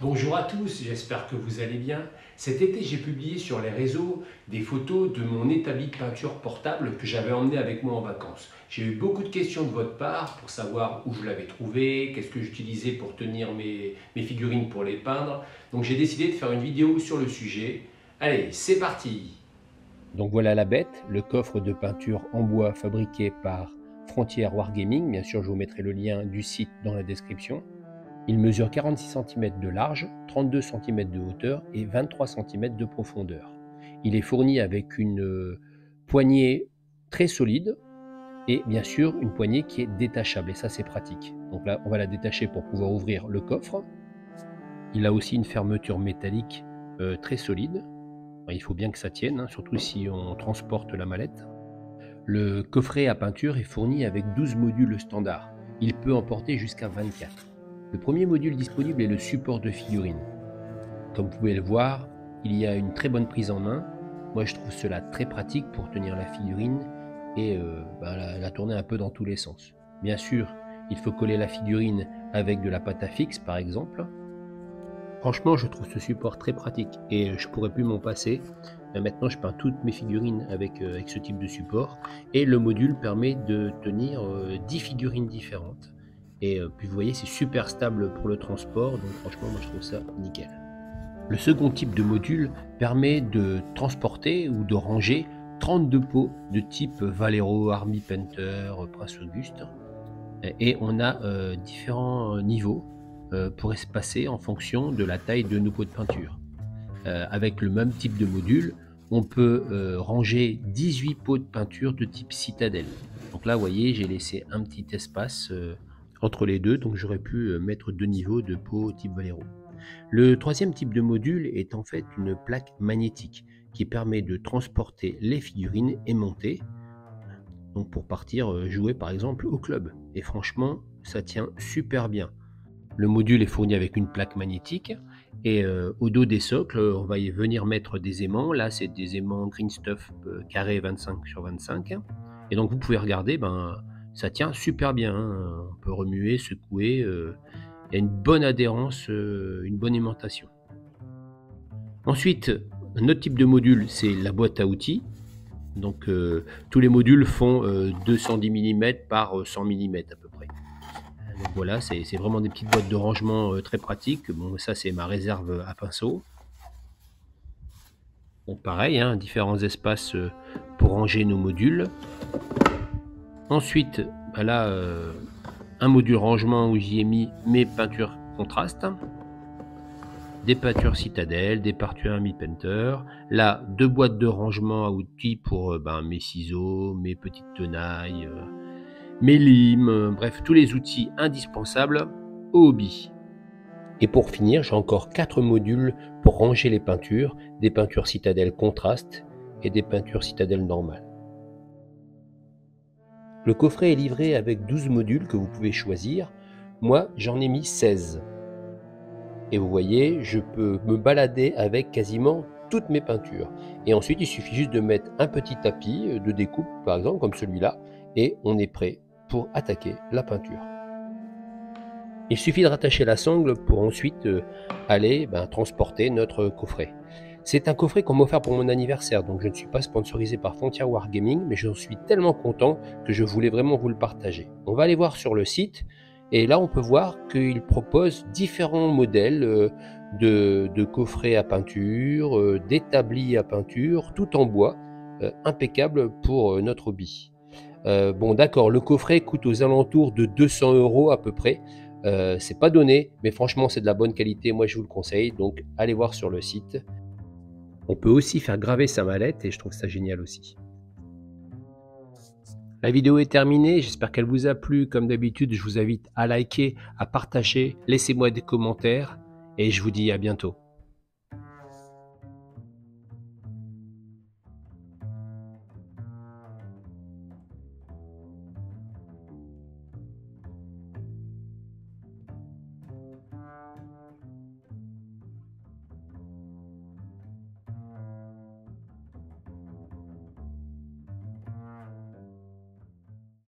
Bonjour à tous, j'espère que vous allez bien. Cet été, j'ai publié sur les réseaux des photos de mon établi de peinture portable que j'avais emmené avec moi en vacances. J'ai eu beaucoup de questions de votre part pour savoir où je l'avais trouvé, qu'est-ce que j'utilisais pour tenir mes figurines pour les peindre. Donc j'ai décidé de faire une vidéo sur le sujet. Allez, c'est parti! Donc voilà la bête, le coffre de peinture en bois fabriqué par Frontier Wargaming. Bien sûr, je vous mettrai le lien du site dans la description. Il mesure 46 cm de large, 32 cm de hauteur et 23 cm de profondeur. Il est fourni avec une poignée très solide et bien sûr une poignée qui est détachable, et ça c'est pratique. Donc là on va la détacher pour pouvoir ouvrir le coffre. Il a aussi une fermeture métallique très solide. Il faut bien que ça tienne, hein, surtout si on transporte la mallette. Le coffret à peinture est fourni avec 12 modules standards. Il peut en porter jusqu'à 24. Le premier module disponible est le support de figurine. Comme vous pouvez le voir, il y a une très bonne prise en main. Moi je trouve cela très pratique pour tenir la figurine et la tourner un peu dans tous les sens. Bien sûr, il faut coller la figurine avec de la pâte à fixe par exemple. Franchement, je trouve ce support très pratique et je pourrais plus m'en passer. Maintenant, je peins toutes mes figurines avec ce type de support, et le module permet de tenir 10 figurines différentes. Et puis vous voyez, c'est super stable pour le transport, donc franchement, moi je trouve ça nickel. Le second type de module permet de transporter ou de ranger 32 pots de type Vallejo, Army Painter, Prince Auguste. Et on a différents niveaux pour espacer en fonction de la taille de nos pots de peinture. Avec le même type de module, on peut ranger 18 pots de peinture de type citadelle. Donc là, vous voyez, j'ai laissé un petit espace entre les deux, donc j'aurais pu mettre deux niveaux de pots type Vallejo. Le troisième type de module est en fait une plaque magnétique qui permet de transporter les figurines aimantées, donc pour partir jouer par exemple au club. Et franchement, ça tient super bien. Le module est fourni avec une plaque magnétique, et au dos des socles, on va y venir mettre des aimants. Là, c'est des aimants Green Stuff carré 25 sur 25. Et donc, vous pouvez regarder, ça tient super bien, hein. On peut remuer, secouer. Il y a une bonne adhérence, une bonne aimantation. Ensuite, un autre type de module, c'est la boîte à outils. Donc, tous les modules font 210 mm par 100 mm à peu près. Donc voilà, c'est vraiment des petites boîtes de rangement très pratiques. Bon, ça c'est ma réserve à pinceau. Donc pareil, hein, différents espaces pour ranger nos modules. Ensuite, là, un module rangement où j'y ai mis mes peintures contraste, des peintures citadelle, des peintures Army Painter. Là, deux boîtes de rangement à outils pour mes ciseaux, mes petites tenailles, mes limes, bref, tous les outils indispensables au hobby. Et pour finir, j'ai encore 4 modules pour ranger les peintures, des peintures citadelle contraste et des peintures citadelle normales. Le coffret est livré avec 12 modules que vous pouvez choisir. Moi, j'en ai mis 16. Et vous voyez, je peux me balader avec quasiment toutes mes peintures. Et ensuite, il suffit juste de mettre un petit tapis de découpe, par exemple, comme celui-là, et on est prêt pour attaquer la peinture. Il suffit de rattacher la sangle pour ensuite aller transporter notre coffret. C'est un coffret qu'on m'a offert pour mon anniversaire, donc je ne suis pas sponsorisé par Frontier Wargaming, mais je suis tellement content que je voulais vraiment vous le partager. On va aller voir sur le site, et là on peut voir qu'il propose différents modèles de coffrets à peinture, d'établis à peinture, tout en bois, impeccable pour notre hobby. Bon d'accord, le coffret coûte aux alentours de 200 € à peu près. C'est pas donné, mais franchement c'est de la bonne qualité, moi je vous le conseille, donc allez voir sur le site. On peut aussi faire graver sa mallette et je trouve ça génial aussi. La vidéo est terminée, j'espère qu'elle vous a plu. Comme d'habitude, je vous invite à liker, à partager, laissez-moi des commentaires et je vous dis à bientôt.